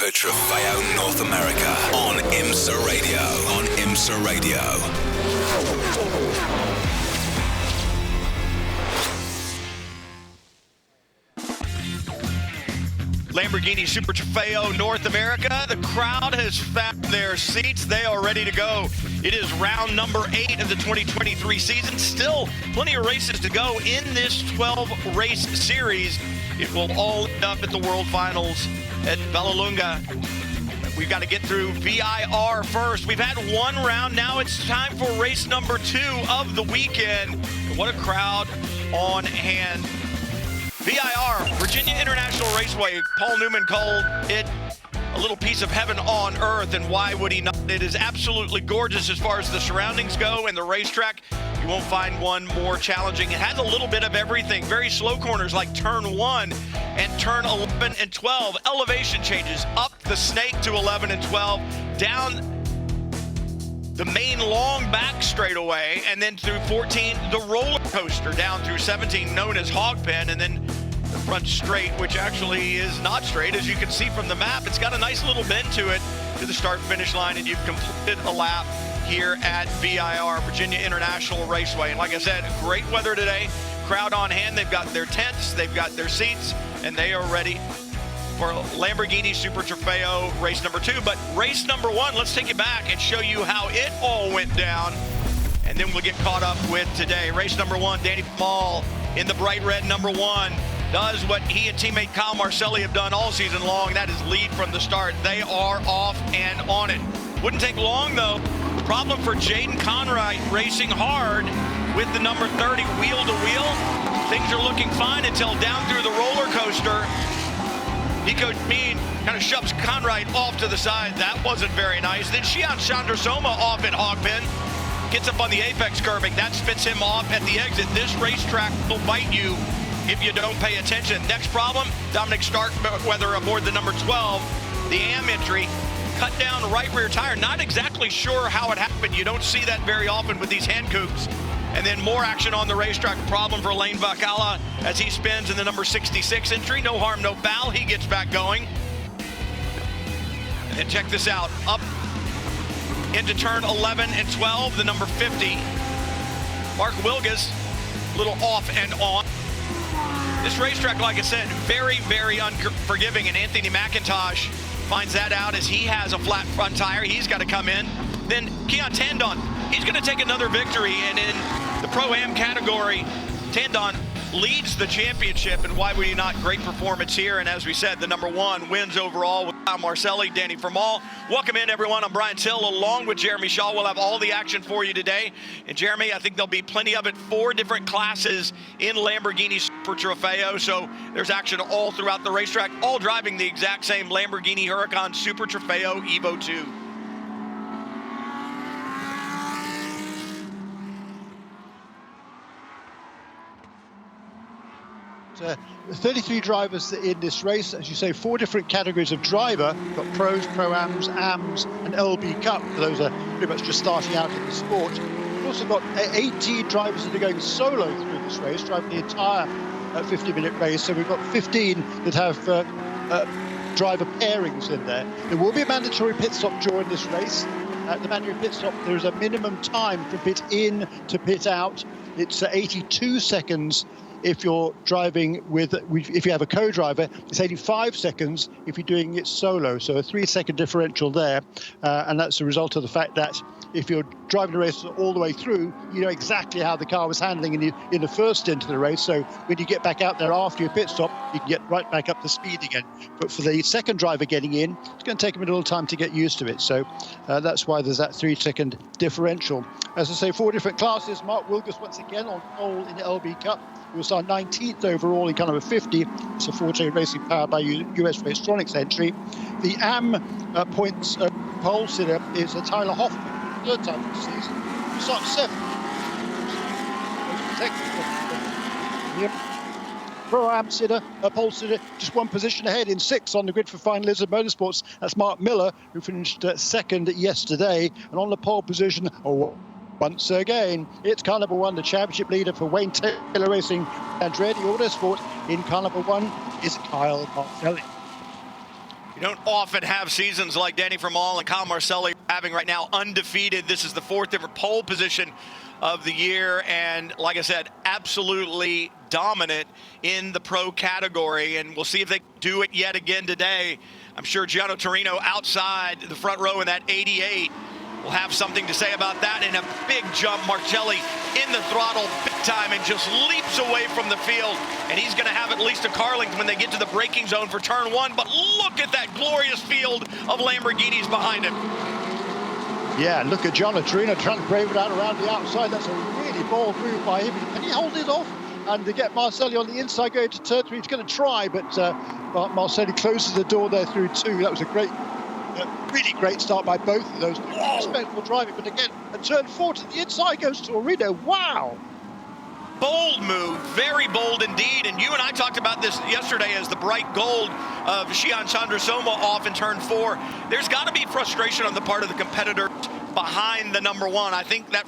Super Trofeo North America on IMSA Radio. On IMSA Radio. Lamborghini Super Trofeo North America. The crowd has found their seats. They are ready to go. It is round number 8 of the 2023 season. Still plenty of races to go in this 12-race series. It will all end up at the World Finals at Vallelunga. We've got to get through VIR first. We've had one round. Now it's time for race number 2 of the weekend. What a crowd on hand. VIR, Virginia International Raceway. Paul Newman called it a little piece of heaven on earth, and why would he not? It is absolutely gorgeous as far as the surroundings go and the racetrack. You won't find one more challenging. It has a little bit of everything. Very slow corners like turn 1 and turn 11 and 12. Elevation changes up the snake to 11 and 12, down the main long back straightaway, and then through 14, the roller coaster down through 17, known as Hogpen, and then the front straight, which actually is not straight. As you can see from the map, it's got a nice little bend to it to the start-finish line, and you've completed a lap here at VIR, Virginia International Raceway. And like I said, great weather today. Crowd on hand. They've got their tents, they've got their seats, and they are ready for Lamborghini Super Trofeo race number 2. But race number 1, let's take it back and show you how it all went down, and then we'll get caught up with today. Race number 1, Danny Mall in the bright red number 1 does what he and teammate Kyle Marcelli have done all season long. That is lead from the start. They are off and on it. Wouldn't take long though. Problem for Jaden Conright, racing hard with the number 30 wheel to wheel. Things are looking fine until down through the roller coaster. Nico Mean kind of shoves Conright off to the side. That wasn't very nice. Then Shion Chandrasoma off at Hogpen. Gets up on the apex curbing. That spits him off at the exit. This racetrack will bite you if you don't pay attention. Next problem, Dominic Starkweather aboard the number 12, the AM entry. Cut down right rear tire. Not exactly sure how it happened. You don't see that very often with these hand coups. And then more action on the racetrack. Problem for Lane Vakala as he spins in the number 66 entry. No harm, no foul. He gets back going. And check this out. Up into turn 11 and 12, the number 50. Mark Wilgus, a little off and on. This racetrack, like I said, very, very unforgiving. And Anthony McIntosh finds that out as he has a flat front tire. He's got to come in. Then Keon Tandon, he's going to take another victory, and in the Pro-Am category, Tandon leads the championship, and why would he not? Great performance here, and as we said, the number 1 wins overall with Kyle Marcelli, Danny Vermael. Welcome in, everyone. I'm Brian Till, along with Jeremy Shaw. We'll have all the action for you today. And Jeremy, I think there'll be plenty of it. 4 different classes in Lamborghini Super Trofeo, so there's action all throughout the racetrack, all driving the exact same Lamborghini Huracan Super Trofeo Evo 2. 33 drivers in this race, as you say, 4 different categories of driver. We've got pros, pro-ams, AMS, and LB Cup. Those are pretty much just starting out in the sport. We've also got 18 drivers that are going solo through this race, driving the entire 50-minute race. So we've got 15 that have driver pairings in there. There will be a mandatory pit stop during this race. The mandatory pit stop, there's a minimum time from pit in to pit out. It's 82 seconds if you're driving if you have a co-driver. It's 85 seconds if you're doing it solo, so a 3-second differential there, and that's a result of the fact that if you're driving the race all the way through, you know exactly how the car was handling in the first stint of the race, so when you get back out there after your pit stop, you can get right back up to speed again. But for the second driver getting in, it's going to take them a little time to get used to it, so that's why there's that 3-second differential. As I say, 4 different classes. Mark Wilgus once again on pole in the LB Cup. He was our 19th overall in kind of a 50. It's a Forte Racing powered by US Racetronics entry. The AM points pole sitter is Tyler Hoffman, 3rd time this season. He started 7th. Pro-Am sitter, pole sitter, just 1 position ahead in 6th on the grid for Fine Lizard Motorsports. That's Mark Miller, who finished 2nd yesterday. And on the pole position, once again, it's car number 1, the championship leader for Wayne Taylor Racing Andretti Autosport. In car number 1 is Kyle Marcelli. You don't often have seasons like Danny Formal and Kyle Marcelli having right now, undefeated. This is the 4th different pole position of the year, and like I said, absolutely dominant in the pro category, and we'll see if they do it yet again today. I'm sure Gianno Torino outside the front row in that 88 will have something to say about that. And a big jump, Marcelli in the throttle big time and just leaps away from the field, and he's going to have at least a Carlington when they get to the braking zone for turn 1. But look at that glorious field of Lamborghinis behind him. Yeah, look at Gianno Torino trying to brave it out around the outside. That's a really bold move by him. Can he hold it off? And to get Marcelli on the inside going to turn 3, he's going to try, but Marcelli closes the door there through 2. That was a great, really great start by both of those. Respectful driving, but again, a turn 4 to the inside goes to Torino. Wow. Bold move, very bold indeed. And you and I talked about this yesterday as the bright gold of Shihan Chandrasoma off in turn 4. There's got to be frustration on the part of the competitor behind the number 1. I think that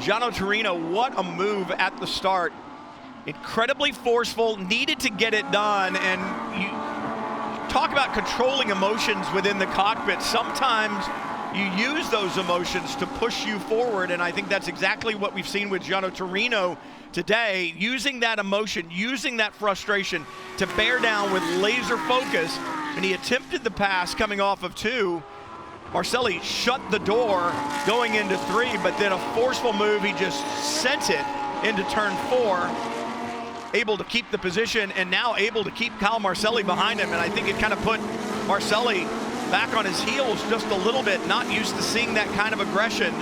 Gianno Torino, what a move at the start. Incredibly forceful, needed to get it done. And you talk about controlling emotions within the cockpit. Sometimes you use those emotions to push you forward, and I think that's exactly what we've seen with Gianno Torino today, using that emotion, using that frustration to bear down with laser focus. And he attempted the pass coming off of 2. Marcelli shut the door going into 3, but then a forceful move, he just sent it into turn 4, able to keep the position and now able to keep Kyle Marcelli behind him. And I think it kind of put Marcelli back on his heels just a little bit, not used to seeing that kind of aggression,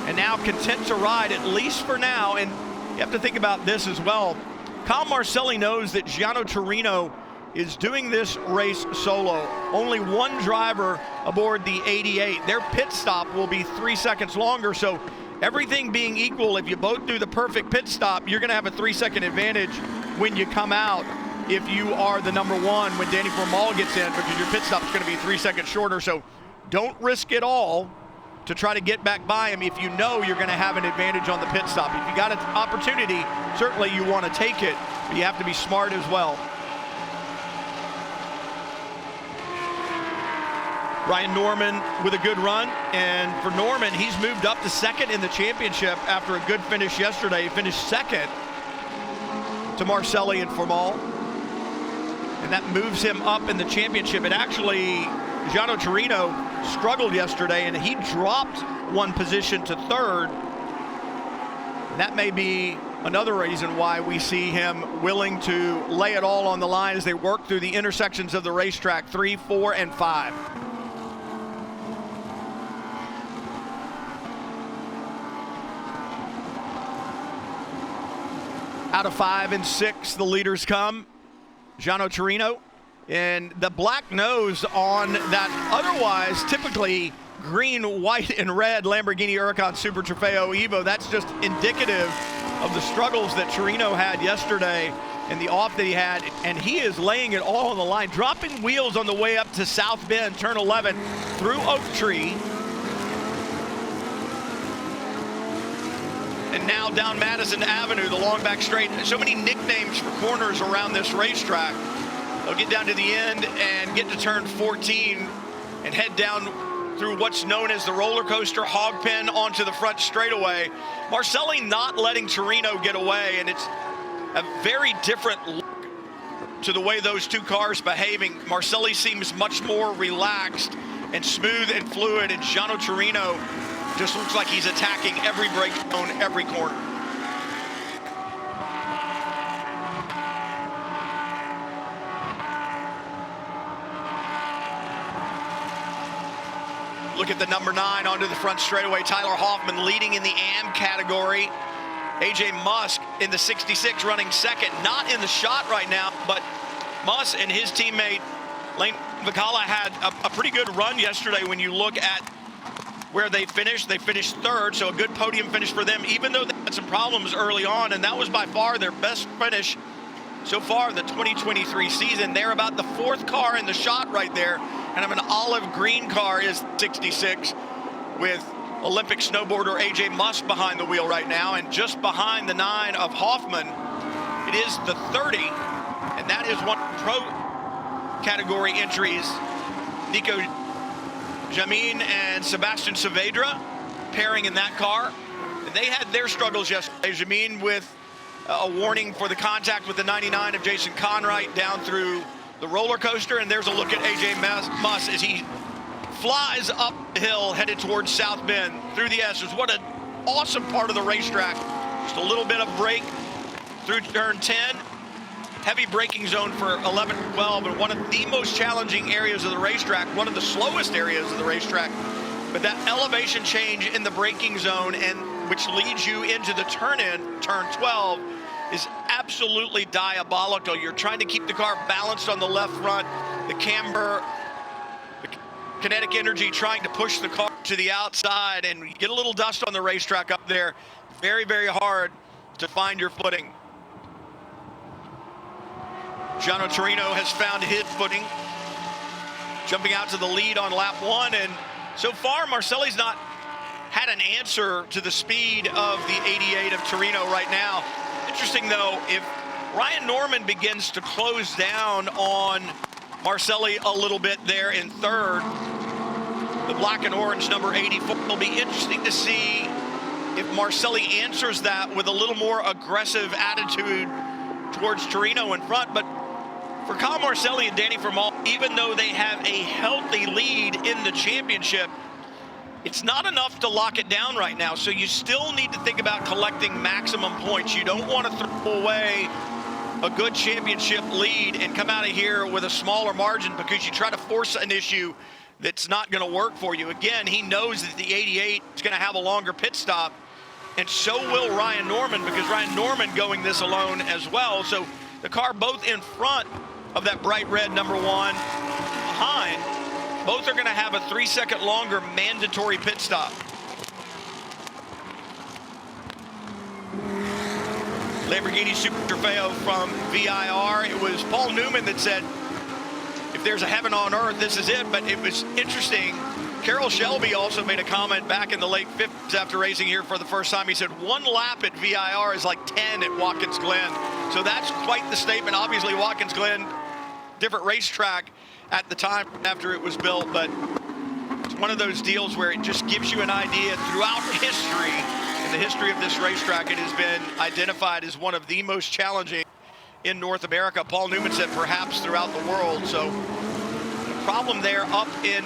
and now content to ride, at least for now. And you have to think about this as well. Kyle Marcelli knows that Gianno Torino is doing this race solo. Only one driver aboard the 88. Their pit stop will be 3 seconds longer, so everything being equal, if you both do the perfect pit stop, you're gonna have a 3-second advantage when you come out if you are the number 1 when Danny Formal gets in, because your pit stop is gonna be 3 seconds shorter. So don't risk it all to try to get back by him if you know you're gonna have an advantage on the pit stop. If you got an opportunity, certainly you wanna take it, but you have to be smart as well. Ryan Norman with a good run, and for Norman, he's moved up to 2nd in the championship after a good finish yesterday. He finished 2nd to Marcelli and Formal, and that moves him up in the championship. And actually, Gianno Torino struggled yesterday, and he dropped 1 position to 3rd. And that may be another reason why we see him willing to lay it all on the line as they work through the intersections of the racetrack, 3, 4, and 5. Out of 5 and 6, the leaders come. Gianno Torino, and the black nose on that otherwise typically green, white, and red Lamborghini Huracan Super Trofeo Evo. That's just indicative of the struggles that Torino had yesterday. and the off that he had, and he is laying it all on the line, dropping wheels on the way up to South Bend, turn 11, through Oak Tree. And now down Madison Avenue, the long back straight. So many nicknames for corners around this racetrack. They'll get down to the end and get to turn 14 and head down through what's known as the roller coaster hog pen onto the front straightaway. Marcelli not letting Torino get away, and it's a very different look to the way those two cars behaving. Marcelli seems much more relaxed and smooth and fluid, and Gianno Torino just looks like he's attacking every brake zone, every corner. Look at the number 9 onto the front straightaway. Tyler Hoffman leading in the AM category. AJ Musk in the 66 running second. Not in the shot right now, but Musk and his teammate Lane Vicala had a pretty good run yesterday when you look at where they finished. They finished third, so a good podium finish for them, even though they had some problems early on, and that was by far their best finish so far the 2023 season. They're about the 4th car in the shot right there, and an olive green car is 66 with Olympic snowboarder AJ Musk behind the wheel right now, and just behind the 9 of Hoffman, it is the 30, and that is one pro category entries. Nico Jamin and Sebastian Saavedra pairing in that car. And they had their struggles yesterday. Jamin with a warning for the contact with the 99 of Jason Conright down through the roller coaster. And there's a look at AJ Musk as he flies up the hill headed towards South Bend through the S's. What an awesome part of the racetrack. Just a little bit of brake through turn 10. Heavy braking zone for 11 and 12, and one of the most challenging areas of the racetrack, one of the slowest areas of the racetrack. But that elevation change in the braking zone, and which leads you into the turn-in, turn 12, is absolutely diabolical. You're trying to keep the car balanced on the left front. The camber, the kinetic energy trying to push the car to the outside, and you get a little dust on the racetrack up there. Very, very hard to find your footing. Gianno Torino has found his footing, jumping out to the lead on lap 1, and so far Marcelli's not had an answer to the speed of the 88 of Torino right now. Interesting though, if Ryan Norman begins to close down on Marcelli a little bit there in third, the black and orange number 84, it'll be interesting to see if Marcelli answers that with a little more aggressive attitude towards Torino in front. But for Kyle Marcelli and Danny Formal, even though they have a healthy lead in the championship, it's not enough to lock it down right now. So you still need to think about collecting maximum points. You don't want to throw away a good championship lead and come out of here with a smaller margin because you try to force an issue that's not going to work for you. Again, he knows that the 88 is going to have a longer pit stop, and so will Ryan Norman, because Ryan Norman going this alone as well. So the car both in front of that bright red number 1 behind, both are going to have a 3-second longer mandatory pit stop. Lamborghini Super Trofeo from VIR. It was Paul Newman that said, if there's a heaven on earth, this is it. But it was interesting. Carroll Shelby also made a comment back in the late 50s after racing here for the first time. He said 1 lap at VIR is like 10 at Watkins Glen. So that's quite the statement. Obviously, Watkins Glen, different racetrack at the time after it was built, but it's one of those deals where it just gives you an idea. Throughout history, in the history of this racetrack, it has been identified as one of the most challenging in North America. Paul Newman said perhaps throughout the world. So the problem there up in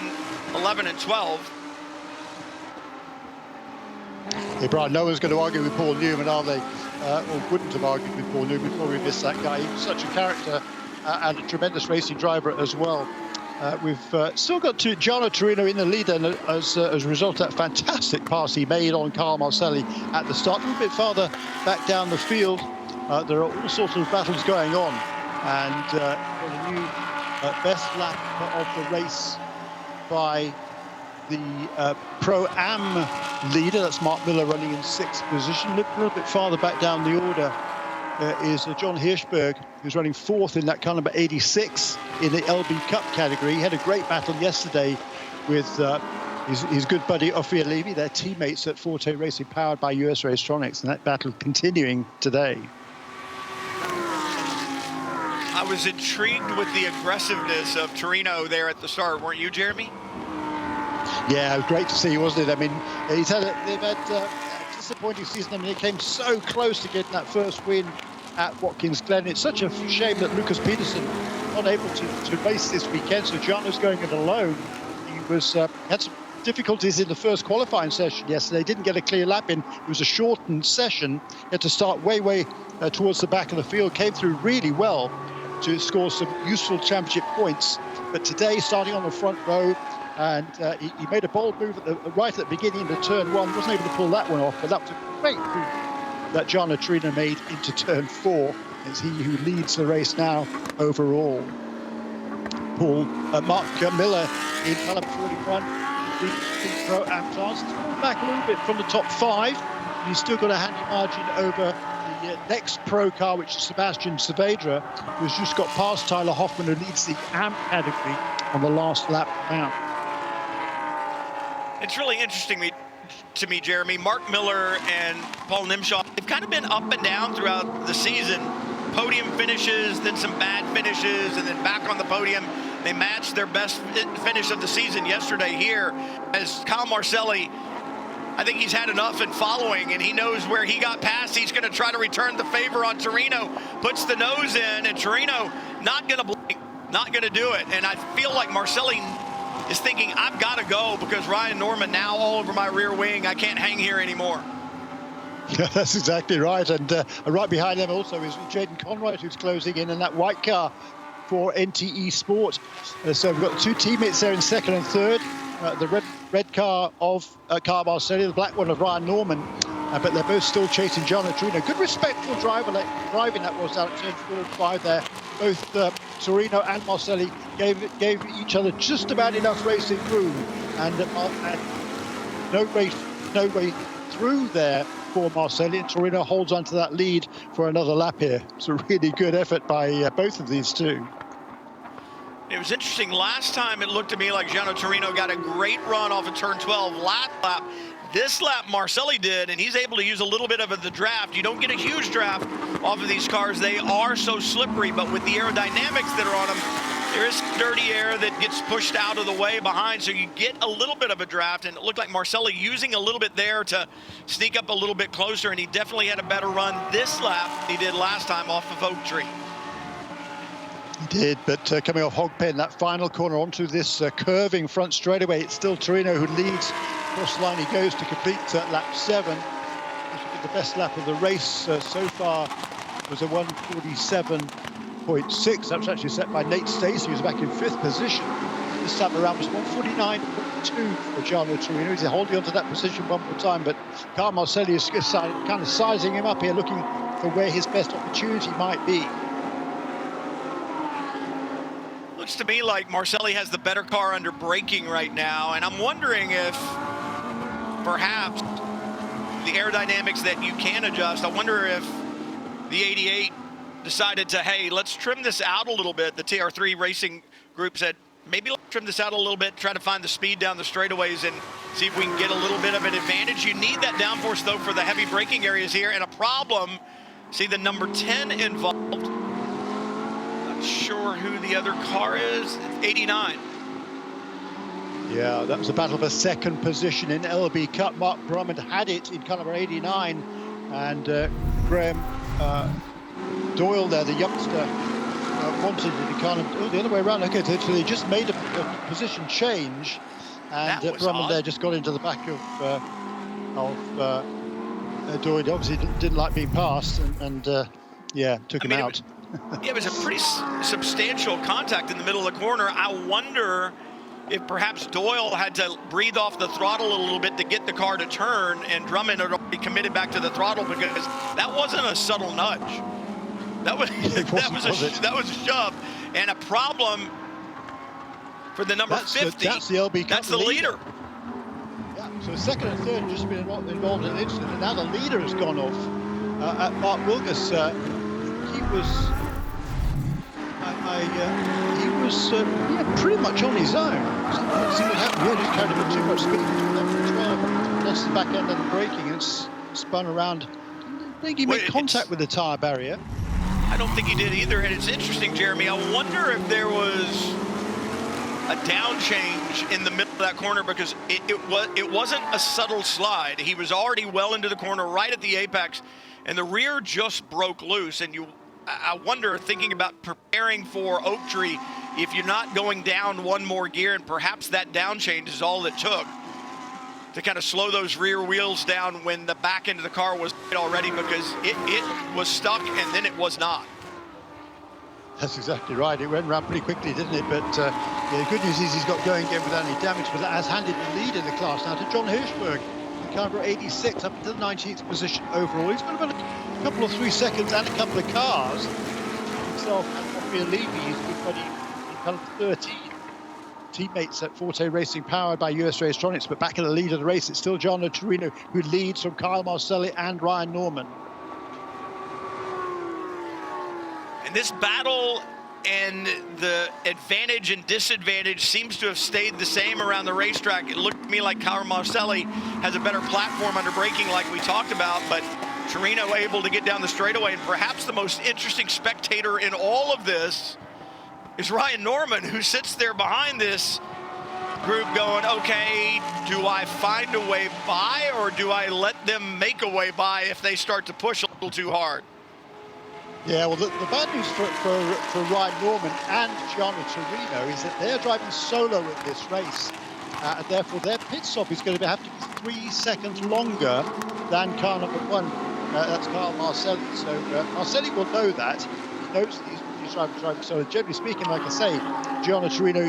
11 and 12. Hey, Brian, no one's going to argue with Paul Newman, are they? Or wouldn't have argued with Paul Newman before we missed that guy. He was such a character and a tremendous racing driver as well. We've still got Gianno Torino in the lead, and as a result of that fantastic pass he made on Carl Marcelli at the start. A little bit farther back down the field, there are all sorts of battles going on, and a new best lap of the race by the Pro-Am leader. That's Mark Miller running in 6th position. Look a little bit farther back down the order. is John Hirschberg, who's running fourth in that car number 86 in the LB Cup category. He had a great battle yesterday with his good buddy Ophir Levy, their teammates at Forte Racing, powered by US Racetronics, and that battle continuing today. I was intrigued with the aggressiveness of Torino there at the start, weren't you, Jeremy? Yeah, it was great to see, wasn't it? I mean, they've had a disappointing season. I mean, they came so close to getting that first win at Watkins Glen. It's such a shame that Lucas Peterson not able to race this weekend. So Gianno's going it alone. He was had some difficulties in the first qualifying session yesterday. Didn't get a clear lap in. It was a shortened session. He had to start way towards the back of the field. Came through really well to score some useful championship points. But today, starting on the front row, and he made a bold move right at the beginning into turn one. Wasn't able to pull that one off, but that was a great move that Gianno Torino made into turn four. It's he who leads the race now overall. Mark Miller in car number 41, the Pro-Am class. He's pulled back a little bit from the top five. He's still got a handy margin over the next pro car, which is Sebastian Saavedra, who's just got past Tyler Hoffman, who leads the AMP category on the last lap round. It's really interesting to me, Jeremy. Mark Miller and Paul Nimshaw, they've kind of been up and down throughout the season. Podium finishes, then some bad finishes, and then back on the podium. They matched their best finish of the season yesterday here, as Kyle Marcelli, I think he's had enough in following, and he knows where he got past. He's going to try to return the favor on Torino, puts the nose in, and Torino not going to blink, not going to do it. And I feel like Marcelli is thinking, I've got to go because Ryan Norman now all over my rear wing. I can't hang here anymore. Yeah, that's exactly right. And right behind them also is Jaden Conroy, who's closing in that white car for NTE Sport. So we've got two teammates there in second and third. The red car of Kyle Marcelli, the black one of Ryan Norman. But they're both still chasing Gianno Torino. Good respectful driving that was out at turn 4 and 5 there. Both Torino and Marcelli gave each other just about enough racing room, and no way through there for Marcelli. And Torino holds onto that lead for another lap here. It's a really good effort by both of these two. It was interesting. Last time it looked to me like Gianno Torino got a great run off of turn 12 last lap. This lap Marcelli did, and he's able to use a little bit of the draft. You don't get a huge draft off of these cars. They are so slippery, but with the aerodynamics that are on them, there is dirty air that gets pushed out of the way behind, so you get a little bit of a draft, and it looked like Marcelli using a little bit there to sneak up a little bit closer, and he definitely had a better run this lap than he did last time off of Oak Tree. He did, but coming off Hogpen, that final corner onto this curving front straightaway, it's still Torino who leads. Across the line he goes to complete lap 7. This will be the best lap of the race so far. It was a 147.6. That was actually set by Nate Stacey, who was back in 5th position. This lap around was 149.2 for Gianno Torino. He's holding onto that position one more time, but Kyle Marcelli is kind of sizing him up here, looking for where his best opportunity might be. Looks to me like Marcelli has the better car under braking right now, and I'm wondering if perhaps the aerodynamics that you can adjust, I wonder if the 88 decided to, hey, let's trim this out a little bit. The TR3 racing group said, maybe let's trim this out a little bit, try to find the speed down the straightaways and see if we can get a little bit of an advantage. You need that downforce, though, for the heavy braking areas here, and a problem, see the number 10 involved. Not sure who the other car is, 89. Yeah, that was a battle for second position in LB Cup. Mark Drummond had it in car number 89, and Graham Doyle there, the youngster, wanted it in car number, the other way around. Okay, so they just made a position change, and Drummond there just got into the back of Doyle. Obviously didn't like being passed, and took him out. It was a pretty substantial contact in the middle of the corner. I wonder if perhaps Doyle had to breathe off the throttle a little bit to get the car to turn, and Drummond had already committed back to the throttle, because that wasn't a subtle nudge. That was that was a shove, and a problem for the number 50. That's the LB Cup. That's the leader. Yeah, so second and third have just been involved in an incident, and now the leader has gone off. Mark Wilgus pretty much on his own. I see what happened. He just carried a bit too much speed from 12, lost the back end of the braking, and spun around. I think he made contact with the tyre barrier. I don't think he did either, and it's interesting, Jeremy. I wonder if there was a down change in the middle of that corner, because it wasn't a subtle slide. He was already well into the corner, right at the apex, and the rear just broke loose. And I wonder, thinking about preparing for Oak Tree, if you're not going down one more gear, and perhaps that down change is all it took to kind of slow those rear wheels down when the back end of the car was already, because it was stuck and then it was not. That's exactly right. It went around pretty quickly, didn't it? But the good news is he's got going again without any damage, but that has handed the lead in the class now to John Hirschberg, in car number 86, up to the 19th position overall. He's got about a couple of 3 seconds and a couple of cars. Himself and Romeo Levy, his good buddy, in car number 13. Teammates at Forte Racing, powered by US Racetronics, but back in the lead of the race, it's still Gianna Torino, who leads from Kyle Marcelli and Ryan Norman. And this battle and the advantage and disadvantage seems to have stayed the same around the racetrack. It looked to me like Kyle Marcelli has a better platform under braking, like we talked about, but Torino able to get down the straightaway. And perhaps the most interesting spectator in all of this is Ryan Norman, who sits there behind this group going, okay, do I find a way by, or do I let them make a way by if they start to push a little too hard? Yeah, well, the bad news for Ryan Norman and Gianna Torino is that they're driving solo in this race, and therefore their pit stop is going to have to be 3 seconds longer than car number 1. That's Kyle Marcelli. So Marcelli will know that. He knows that he's driving solo. Generally speaking, like I say, Gianna Torino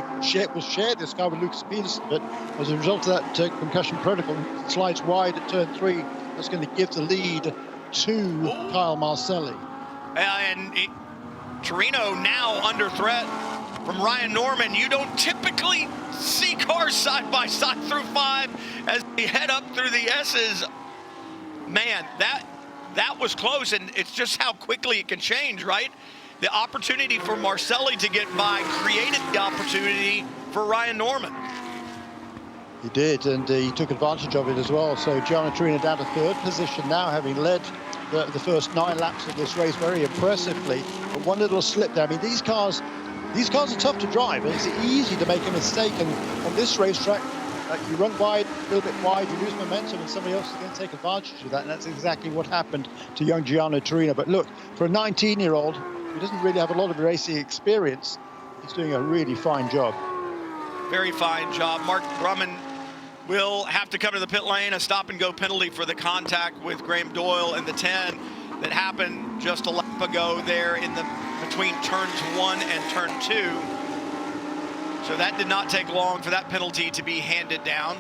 will share this car with Lucas Peterson, but as a result of that concussion protocol, slides wide at turn 3. That's going to give the lead to Kyle Marcelli. And Torino now under threat from Ryan Norman. You don't typically see cars side by side through 5 as they head up through the S's. Man, that was close, and it's just how quickly it can change, right? The opportunity for Marcelli to get by created the opportunity for Ryan Norman. He did, and he took advantage of it as well. So Gianna Torino down to 3rd position now, having led the first 9 laps of this race very impressively. But one little slip there. I mean, these cars are tough to drive. It's easy to make a mistake, and on this racetrack, you run wide, a little bit wide, you lose momentum, and somebody else is going to take advantage of that. And that's exactly what happened to young Gianna Torino. But look, for a 19-year-old who doesn't really have a lot of racing experience, he's doing a really fine job. Very fine job. Mark Brumman will have to come to the pit lane. A stop-and-go penalty for the contact with Graham Doyle in the 10 that happened just a lap ago there in between turns 1 and turn 2. So that did not take long for that penalty to be handed down.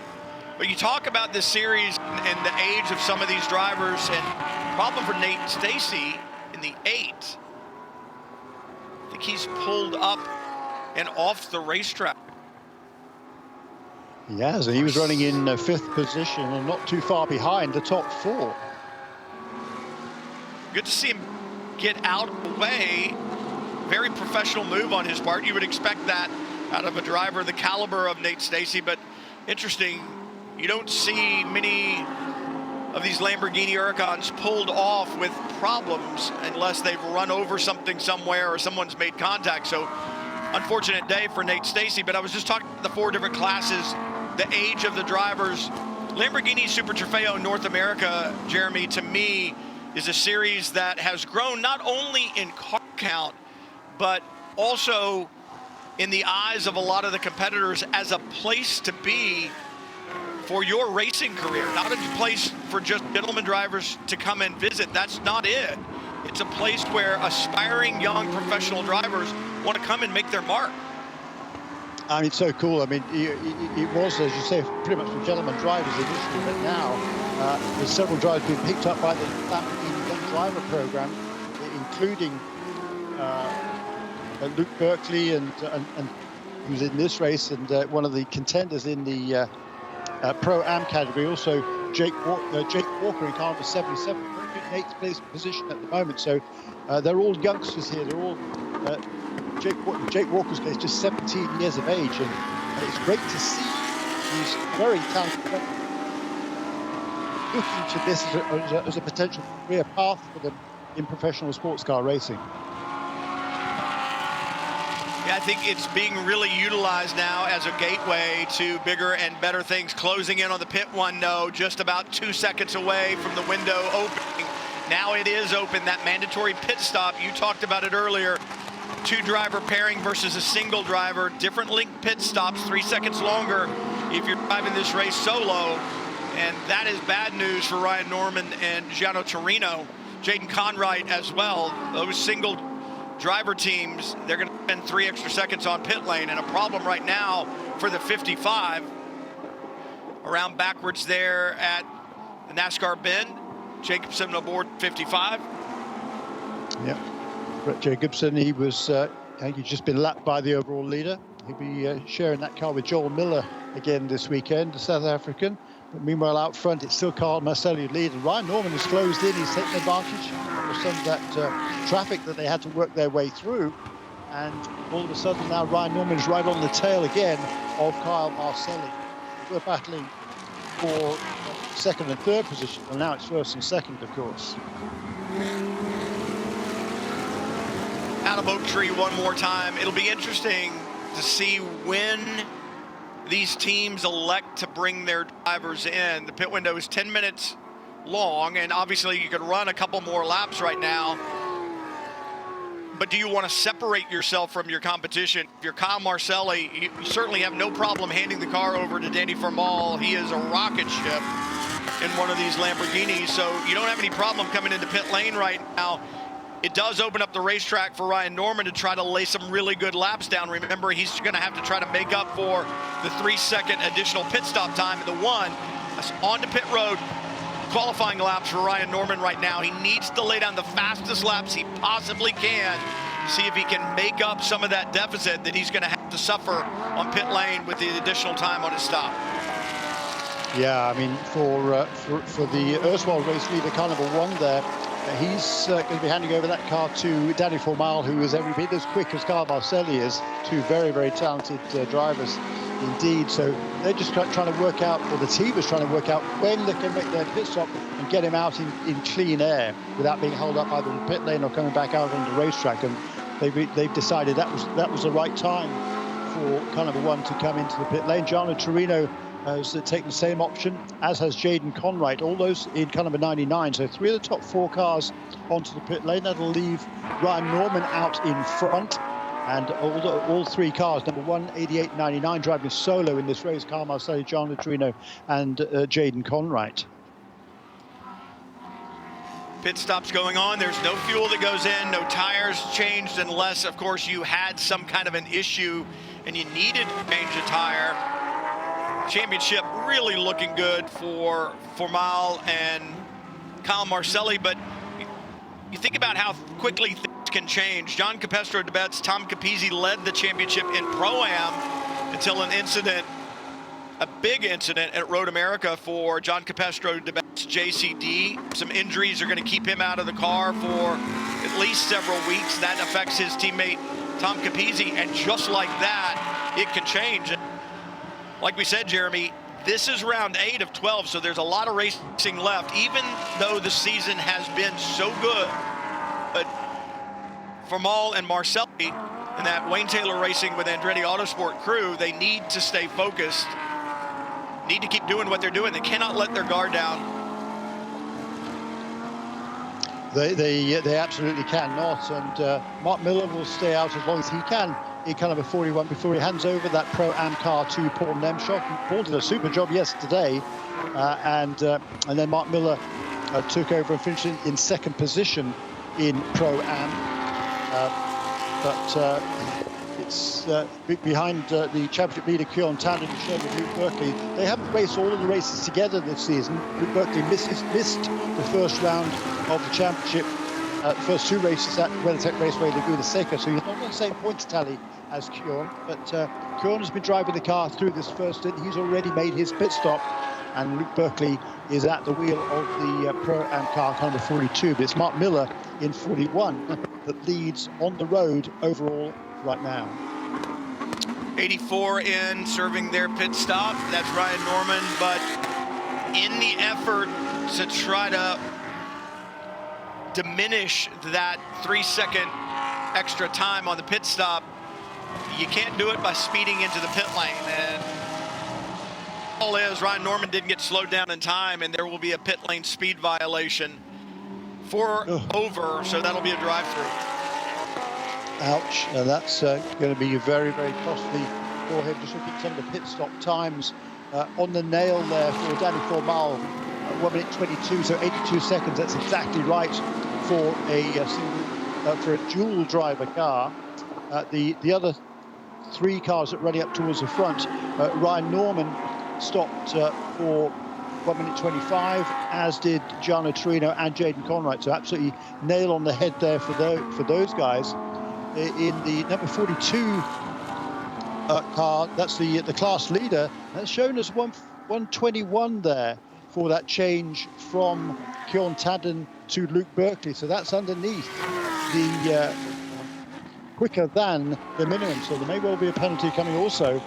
But you talk about this series and the age of some of these drivers, and problem for Nate Stacey in the 8. I think he's pulled up and off the racetrack. He has, and he was running in 5th position and not too far behind the top 4. Good to see him get out of the way. Very professional move on his part. You would expect that out of a driver the caliber of Nate Stacey, but interesting, you don't see many of these Lamborghini Huracans pulled off with problems unless they've run over something somewhere or someone's made contact. So unfortunate day for Nate Stacey. But I was just talking about the 4 different classes, the age of the drivers. Lamborghini Super Trofeo North America, Jeremy, to me, is a series that has grown not only in car count, but also in the eyes of a lot of the competitors as a place to be for your racing career. Not a place for just gentleman drivers to come and visit. That's not it. It's a place where aspiring young professional drivers want to come and make their mark. I mean, it's so cool. I mean, it was, as you say, pretty much for gentleman drivers initially, but now there's several drivers being picked up by the Lamborghini Young Driver Program, including Luke Berkeley and who's in this race, and one of the contenders in the Pro-Am category. Also, Jake Walker in car number 77, in 8th place position at the moment. So they're all youngsters here. They're all Jake Walker's case, just 17 years of age, and it's great to see these very talented looking to this as a potential career path for them in professional sports car racing. Yeah, I think it's being really utilized now as a gateway to bigger and better things. Closing in on the pit window, just about 2 seconds away from the window opening. Now it is open, that mandatory pit stop. You talked about it earlier. 2-driver pairing versus a single driver. Different link pit stops, 3 seconds longer if you're driving this race solo. And that is bad news for Ryan Norman and Gianno Torino. Jaden Conwright as well. Those single driver teams, they're going to spend 3 extra seconds on pit lane, and a problem right now for the 55. Around backwards there at the NASCAR bend. Jacobson aboard 55. Yeah, Brett Jacobson, he was, I think he's just been lapped by the overall leader. He'll be sharing that car with Joel Miller again this weekend, the South African. But meanwhile, out front, it's still Carl Marcelli lead, and Ryan Norman has closed in. He's taken advantage of some of that traffic that they had to work their way through. And all of a sudden now Ryan Norman is right on the tail again of Kyle Marcelli. We're battling for second and third position, and now it's first and second, of course. Out of Oak Tree one more time. It'll be interesting to see when these teams elect to bring their drivers in. The pit window is 10 minutes long, and obviously you could run a couple more laps right now. But do you want to separate yourself from your competition? If you're Kyle Marcelli, you certainly have no problem handing the car over to Danny Formal. He is a rocket ship in one of these Lamborghinis, so you don't have any problem coming into pit lane right now. It does open up the racetrack for Ryan Norman to try to lay some really good laps down. Remember, he's going to have to try to make up for the 3-second additional pit stop time. The one onto pit road, qualifying laps for Ryan Norman right now. He needs to lay down the fastest laps he possibly can to see if he can make up some of that deficit that he's going to have to suffer on pit lane with the additional time on his stop. Yeah, I mean, for the erstwhile race leader, car number 1 there, he's going to be handing over that car to Danny Formal, who is every bit as quick as Kyle Marcelli is. Two very, very talented drivers indeed. So they're just trying to work out, or the team is trying to work out when they can make their pit stop and get him out in clean air without being held up either in the pit lane or coming back out on the racetrack. And they've decided that was the right time for car number 1 to come into the pit lane. Gianno Torino has taken the same option, as has Jaden Conwright, all those in car number 99. So 3 of the top 4 cars onto the pit lane. That'll leave Ryan Norman out in front. And all 3 cars, number 1, 88, 99, driving solo in this race, Kyle Marcelli, Gianno Torino, and Jaden Conwright. Pit stops going on. There's no fuel that goes in, no tires changed, unless, of course, you had some kind of an issue and you needed to change a tire. Championship really looking good for Formal and Kyle Marcelli, but you think about how quickly things can change. John Capestro de Betz, Tom Capizzi led the championship in Pro-Am until an incident, a big incident at Road America for John Capestro de Betz, JCD. Some injuries are going to keep him out of the car for at least several weeks. That affects his teammate Tom Capizzi, and just like that, it can change. Like we said, Jeremy, this is round 8 of 12, so there's a lot of racing left, even though the season has been so good. But Formal and Marcelli and that Wayne Taylor Racing with Andretti Autosport crew, they need to stay focused, need to keep doing what they're doing. They cannot let their guard down. They absolutely cannot, and Mark Miller will stay out as long as he can in car number 41 before he hands over that Pro-Am car to Paul Nemschok. Paul did a super job yesterday, and then Mark Miller took over and finished in second position in Pro-Am, but it's behind the championship leader Keon Tannen and Sherman Luke Berkeley. They haven't raced all of the races together this season. Luke Berkeley missed the first round of the championship first two races at WeatherTech Raceway Laguna Seca, so he's not on the same points tally as Kjorn, but Kjorn has been driving the car through this first stint. He's already made his pit stop, and Luke Berkeley is at the wheel of the Pro-Am car number 42, but it's Mark Miller in 41 that leads on the road overall right now. 84 in, serving their pit stop. That's Ryan Norman, but in the effort to try to diminish that 3-second extra time on the pit stop, you can't do it by speeding into the pit lane. And all is, Ryan Norman didn't get slowed down in time, and there will be a pit lane speed violation for over, so that'll be a drive-through. Ouch, and that's going to be very, very costly for him. Just looking at some of the pit stop times on the nail there for Danny Formal, 1 minute 22, so 82 seconds. That's exactly right for a dual driver car. The other three cars that are running up towards the front, Ryan Norman stopped for 1 minute 25, as did Gianna Torino and Jaden Conwright. So absolutely nail on the head there for those guys. In the number 42 car, that's the class leader. That's shown as 121 there for that change from Kjorn Tadden to Luke Berkeley. So that's underneath the quicker than the minimum. So there may well be a penalty coming also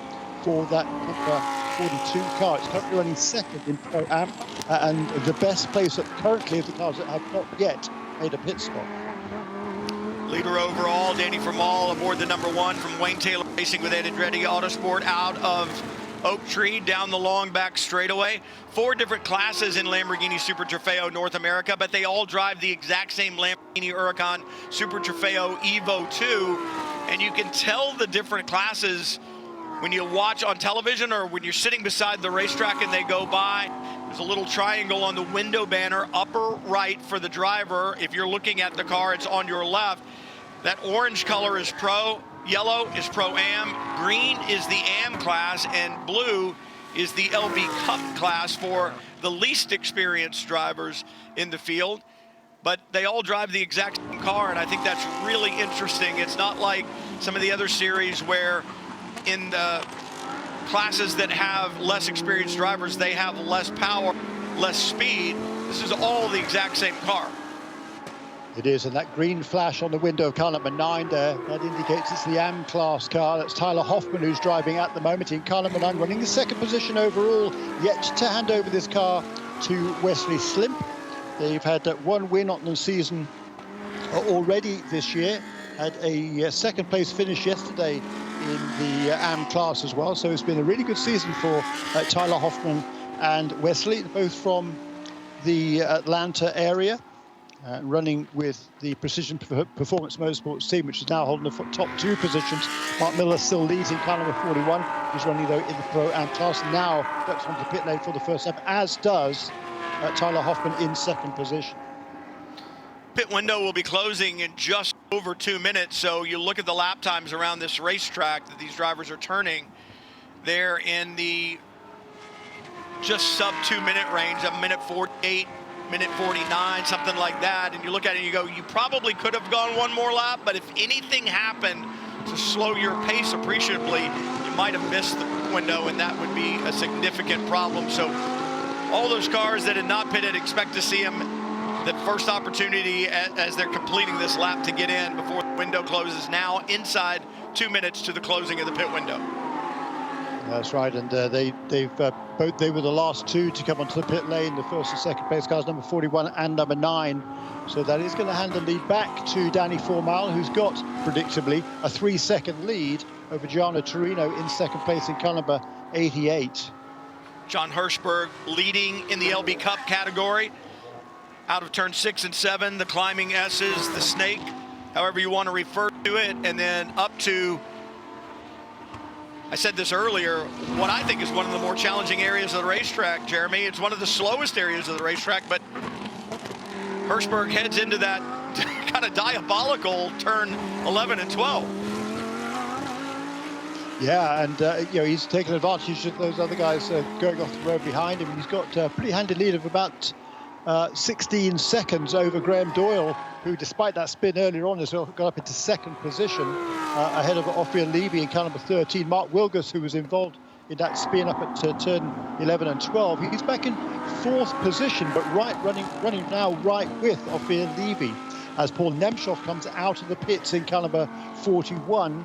for that number 42 car. It's currently running second in Pro-Am, and the best place currently of the cars that have not yet made a pit stop. Leader overall, Danny Formal aboard the number 1 from Wayne Taylor Racing with Andretti Autosport out of Oak Tree down the long back straightaway. 4 different classes in Lamborghini Super Trofeo North America, but they all drive the exact same Lamborghini Huracan Super Trofeo Evo 2. And you can tell the different classes when you watch on television or when you're sitting beside the racetrack and they go by. There's a little triangle on the window banner, upper right for the driver. If you're looking at the car, it's on your left. That orange color is Pro, yellow is Pro-Am, green is the Am class, and blue is the LB Cup class for the least experienced drivers in the field. But they all drive the exact same car, and I think that's really interesting. It's not like some of the other series where in the classes that have less experienced drivers, they have less power, less speed. This is all the exact same car. It is, and that green flash on the window of car number 9 there, that indicates it's the Am class car. That's Tyler Hoffman who's driving at the moment in car number 9, running the second position overall, yet to hand over this car to Wesley Slimp. They've had one win on the season already this year, had a second place finish yesterday in the Am class as well, so it's been a really good season for Tyler Hoffman and Wesley, both from the Atlanta area. Running with the Precision Performance Motorsports team, which is now holding the top 2 positions. Mark Miller still leads in car number 41. He's running, though, in the Pro-Am class. Now that's onto the pit lane for the first time, as does Tyler Hoffman in second position. Pit window will be closing in just over 2 minutes, so you look at the lap times around this racetrack that these drivers are turning. They're in the just sub 2 minute range, a minute 48. Minute 49, something like that, and you look at it and you go, you probably could have gone one more lap, but if anything happened to slow your pace appreciably, you might have missed the window, and that would be a significant problem. So all those cars that had not pitted, expect to see them the first opportunity as they're completing this lap to get in before the window closes, now inside 2 minutes to the closing of the pit window. That's right, and they were the last 2 to come onto the pit lane, the first and second place cars, number 41 and number 9. So that is going to hand the lead back to Danny Formal, who's got, predictably, a 3-second lead over Gianna Torino in second place in car number 88. John Hirschberg leading in the LB Cup category. Out of turn 6 and 7, the climbing S's, the snake, however you want to refer to it, and then up to, I said this earlier, what I think is one of the more challenging areas of the racetrack, Jeremy. It's one of the slowest areas of the racetrack, but Hirschberg heads into that kind of diabolical turn 11 and 12. Yeah, and he's taken advantage of those other guys going off the road behind him. He's got a pretty handy lead of about 16 seconds over Graham Doyle, who, despite that spin earlier on, has got up into second position, ahead of Ophir Levy in car number 13. Mark Wilgus, who was involved in that spin up at turn 11 and 12. He's back in fourth position, but running now right with Ophir Levy, as Paul Nemchoff comes out of the pits in car number 41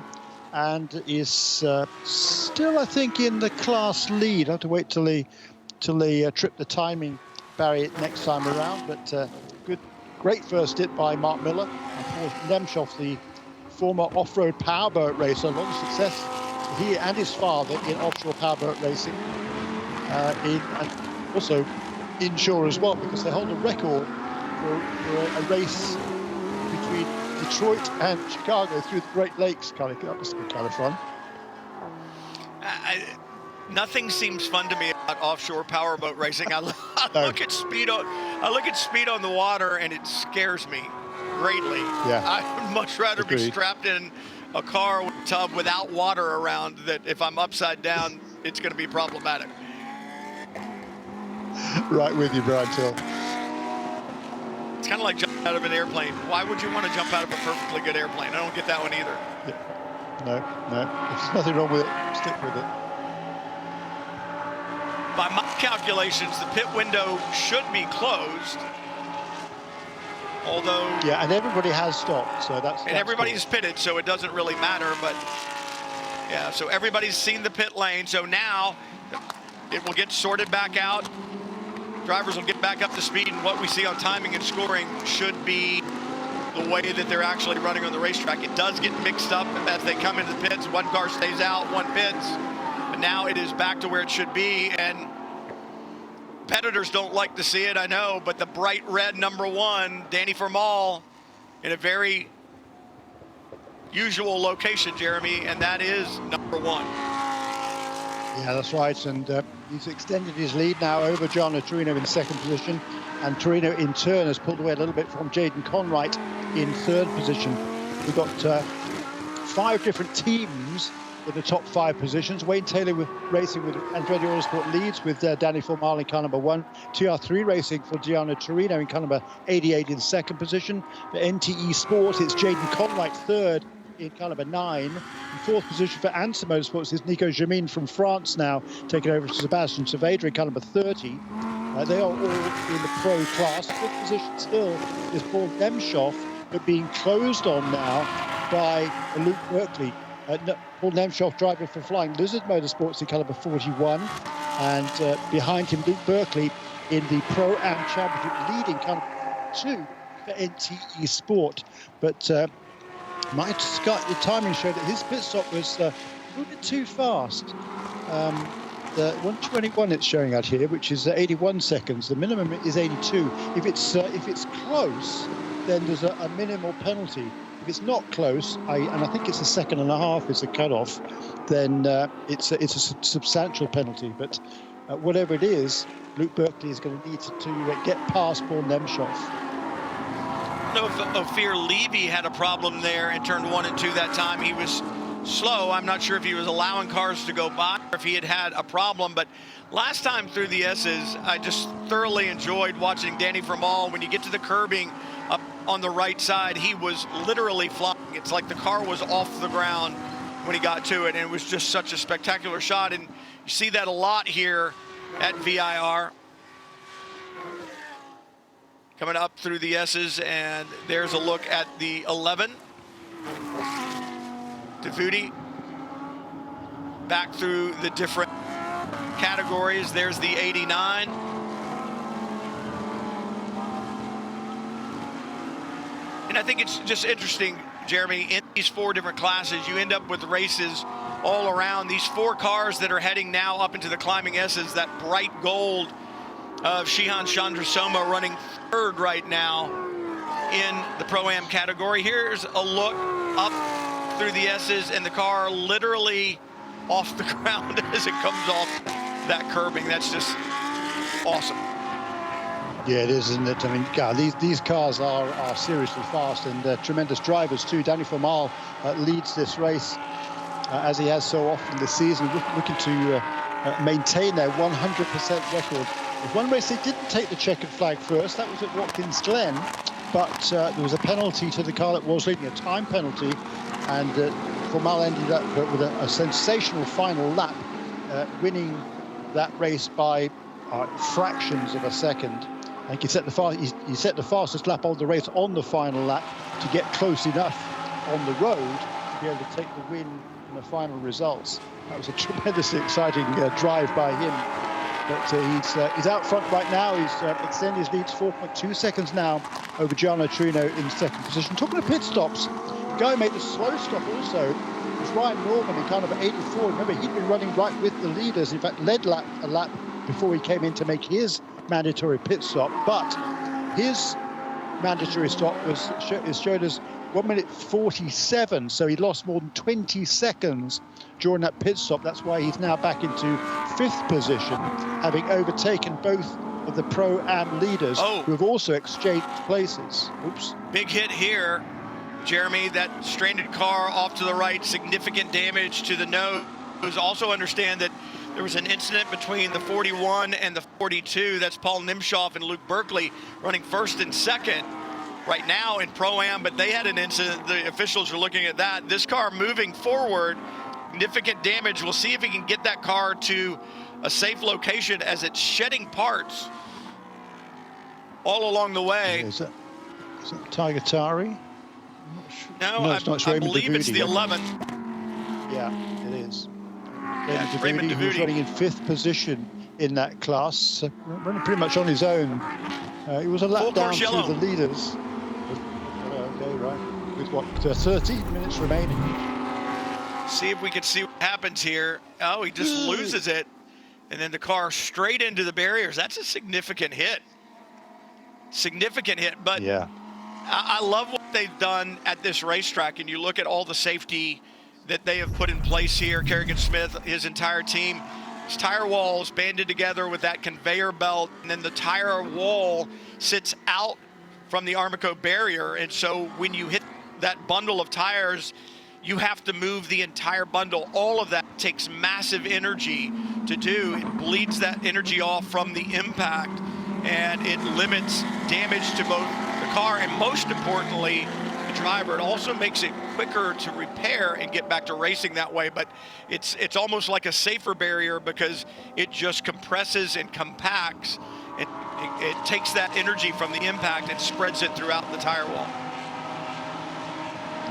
and is still, I think, in the class lead. I have to wait till they trip the timing barrier next time around, but great first hit by Mark Miller and Paul Nemchoff, the former off-road powerboat racer. A lot of success, he and his father, in offshore powerboat racing, and also inshore as well, because they hold a record for a race between Detroit and Chicago through the Great Lakes. That must be kind of fun. Nothing seems fun to me about offshore powerboat racing. I look at speed on the water, and it scares me greatly. Yeah. I would much rather be strapped in a car with a tub without water around, that if I'm upside down, it's going to be problematic. Right with you, Brian Till. It's kind of like jumping out of an airplane. Why would you want to jump out of a perfectly good airplane? I don't get that one either. Yeah. No. There's nothing wrong with it. Stick with it. By my calculations, the pit window should be closed. Although... Yeah, and everybody has stopped, so that's everybody's cool. pitted, so it doesn't really matter, but... Yeah, so everybody's seen the pit lane, so now it will get sorted back out. Drivers will get back up to speed, and what we see on timing and scoring should be the way that they're actually running on the racetrack. It does get mixed up as they come into the pits. One car stays out, one pits. But now it is back to where it should be, and competitors don't like to see it, I know, but the bright red number 1, Danny Formal, in a very usual location, Jeremy, and that is number 1. Yeah, that's right, and he's extended his lead now over Gianna Torino in second position, and Torino in turn has pulled away a little bit from Jaden Conwright in third position. We've got 5 different teams in the top 5 positions. Wayne Taylor racing with Andretti Autosport leads with Danny Formal in car number 1. TR3 racing for Gianna Torino in car number 88 in second position. For NTE Sport, it's Jaden Conwright third in car number 9. In fourth position for IMSA Motorsports is Nico Jamin from France now, taking over to Sebastian Saavedra in car number 30. They are all in the pro class. Fifth position still is Paul Nemchoff, but being closed on now by Luke Berkeley. Paul Nemchoff driving for Flying Lizard Motorsports in car number 41, and behind him Luke Berkeley in the Pro-Am Championship leading car number 2 for NTE Sport. But my timing showed that his pit stop was a little bit too fast. The 1:21 it's showing out here, which is 81 seconds. The minimum is 82. If it's close, then there's a minimal penalty. If it's not close, and I think it's 1.5 seconds is the cutoff, then it's a substantial penalty. But whatever it is, Luke Berkeley is going to need to get past Paul Nemchoff. I don't know if Ophir Levy had a problem there in turn 1 and 2 that time. He was slow. I'm not sure if he was allowing cars to go by or if he had a problem, but last time through the S's, I just thoroughly enjoyed watching Danny Formal. When you get to the curbing up on the right side, he was literally flying. It's like the car was off the ground when he got to it, and it was just such a spectacular shot, and you see that a lot here at VIR. Coming up through the S's, and there's a look at the 11. Devuti back through the different categories. There's the 89. And I think it's just interesting, Jeremy, in these 4 different classes, you end up with races all around. These 4 cars that are heading now up into the climbing S's, that bright gold of Shihan Chandrasoma running third right now in the Pro-Am category. Here's a look up through the S's, and the car literally off the ground as it comes off that curbing. That's just awesome. Yeah, it is, isn't it? I mean, God, these cars are seriously fast, and tremendous drivers too. Danny Formal leads this race as he has so often this season, looking to maintain their 100% record There's one race they didn't take the checkered flag first. That was at Watkins Glen, but there was a penalty to the car that was leading, a time penalty, and Formal ended up with a sensational final lap, winning that race by fractions of a second. I think he set the fastest lap of the race on the final lap to get close enough on the road to be able to take the win in the final results. That was a tremendously exciting drive by him. But he's out front right now. He's extended his lead to 4.2 seconds now over Gianno Trino in second position. Talking of pit stops, the guy who made the slow stop also was Ryan Norman in kind of 84. Remember, he'd been running right with the leaders. In fact, led a lap before he came in to make his mandatory pit stop. But his mandatory stop showed us 1 minute 47. So he lost more than 20 seconds during that pit stop. That's why he's now back into fifth position, having overtaken both of the Pro-Am leaders who have also exchanged places. Oops. Big hit here, Jeremy. That stranded car off to the right, significant damage to the nose. Also understand that there was an incident between the 41 and the 42. That's Paul Nimshoff and Luke Berkeley running first and second right now in Pro-Am, but they had an incident. The officials are looking at that. This car moving forward, significant damage. We'll see if he can get that car to a safe location as it's shedding parts all along the way. Is that Tiger Tari? No, I believe it's the 11th. Yeah, it is. Yeah, Raymond Davudi, who's running in fifth position in that class, running pretty much on his own. He was a lap down to the leaders. Okay, right. With what, 13 minutes remaining. See if we can see what happens here. Oh, he just loses it. And then the car straight into the barriers. That's a significant hit. Significant hit. But yeah, I love what they've done at this racetrack. And you look at all the safety that they have put in place here. Kerrigan Smith, his entire team. His tire walls banded together with that conveyor belt. And then the tire wall sits out from the Armico barrier. And so when you hit that bundle of tires, you have to move the entire bundle. All of that takes massive energy to do. It bleeds that energy off from the impact, and it limits damage to both the car and, most importantly, the driver. It also makes it quicker to repair and get back to racing that way. But it's almost like a safer barrier because it just compresses and compacts. It takes that energy from the impact and spreads it throughout the tire wall.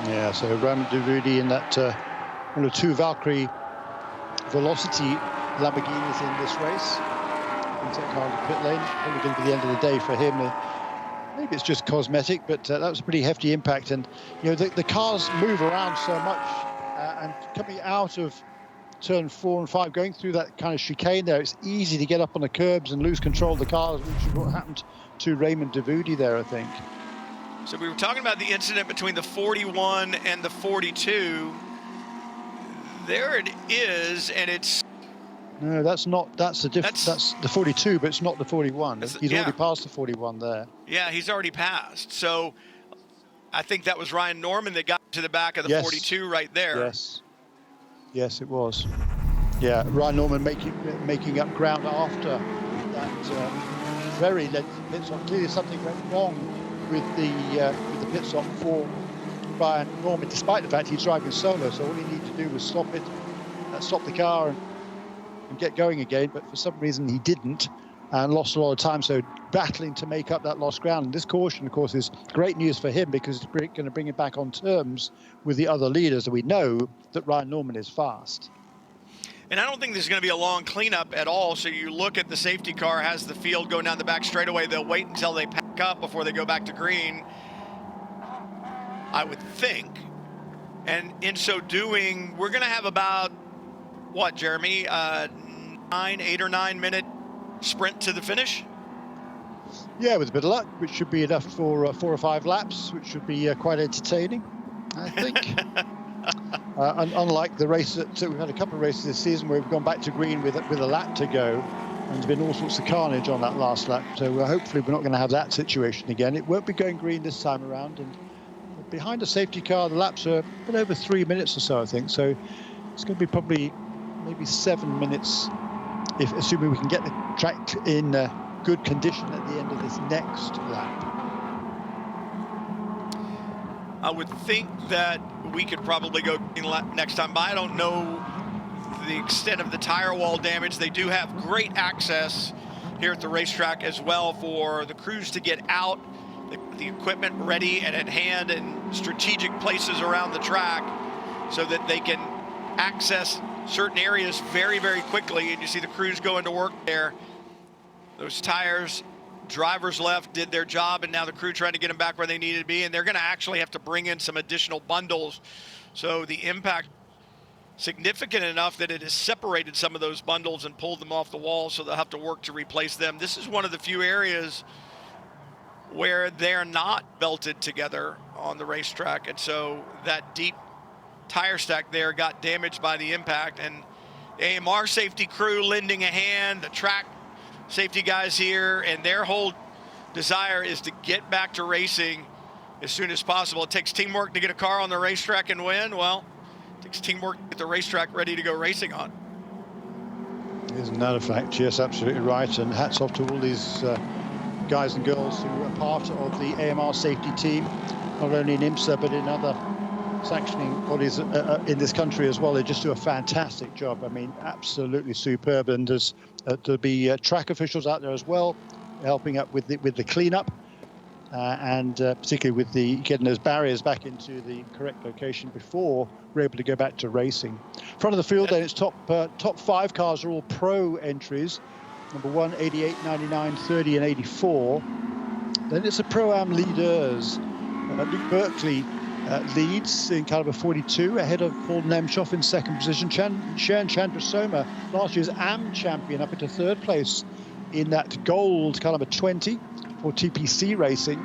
Yeah, so Raymond Davudi in that one of two Valkyrie Velocity Lamborghinis in this race. Into that car in the pit lane. Probably going to be the end of the day for him. Maybe it's just cosmetic, but that was a pretty hefty impact. And you know, the cars move around so much, and coming out of turn 4 and 5, going through that kind of chicane there, it's easy to get up on the curbs and lose control of the cars, which is what happened to Raymond Davudi there, I think. So we were talking about the incident between the 41 and the 42. There it is, and it's... No, that's the 42, but it's not the 41. He's already passed the 41 there. Yeah, he's already passed. So I think that was Ryan Norman that got to the back of the 42 right there. Yes, it was. Yeah, Ryan Norman making up ground after that very lengthy pit stop. Clearly something went wrong with the pit stop for Ryan Norman, despite the fact he's driving solo. So all he needed to do was stop the car and get going again. But for some reason he didn't and lost a lot of time. So battling to make up that lost ground. And this caution, of course, is great news for him because it's going to bring him back on terms with the other leaders. And we know that Ryan Norman is fast. And I don't think there's going to be a long cleanup at all. So you look at the safety car has the field going down the back straightaway. They'll wait until they pack up before they go back to green, I would think. And in so doing, we're going to have about, what, Jeremy, 8 or 9 minute sprint to the finish? Yeah, with a bit of luck, which should be enough for 4 or 5 laps, which should be quite entertaining, I think. Unlike the race that we've had a couple of races this season where we've gone back to green with a lap to go, and there's been all sorts of carnage on that last lap. So hopefully we're not going to have that situation again. It won't be going green this time around. And behind a safety car, the laps are a bit over 3 minutes or so, I think. So it's going to be probably maybe 7 minutes if assuming we can get the track in good condition at the end of this next lap. I would think that we could probably go next time, but I don't know the extent of the tire wall damage. They do have great access here at the racetrack as well for the crews to get out, the equipment ready and at hand in strategic places around the track so that they can access certain areas very, very quickly. And you see the crews going to work there. Those tires, drivers left, did their job, and now the crew trying to get them back where they needed to be. And they're going to actually have to bring in some additional bundles. So the impact significant enough that it has separated some of those bundles and pulled them off the wall, so they'll have to work to replace them. This is one of the few areas where they're not belted together on the racetrack, and so that deep tire stack there got damaged by the impact. And the AMR safety crew lending a hand, the track safety guys here, and their whole desire is to get back to racing as soon as possible. It takes teamwork to get a car on the racetrack and win. Well, it takes teamwork to get the racetrack ready to go racing on. Isn't that a fact? Yes, absolutely right. And hats off to all these guys and girls who are part of the AMR safety team, not only in IMSA but in other sanctioning bodies in this country as well. They just do a fantastic job. I mean, absolutely superb. And there's to be track officials out there as well, helping up with the cleanup. And particularly with the getting those barriers back into the correct location before we're able to go back to racing. Front of the field, then it's top 5 cars are all pro entries. Number 1, 88, 99, 30, and 84. Then it's the Pro-Am leaders. Luke Berkeley leads in caliber 42, ahead of Paul Nemchoff in second position. Sharon Chandrasoma, last year's AM champion, up into third place in that gold caliber 20 for TPC Racing.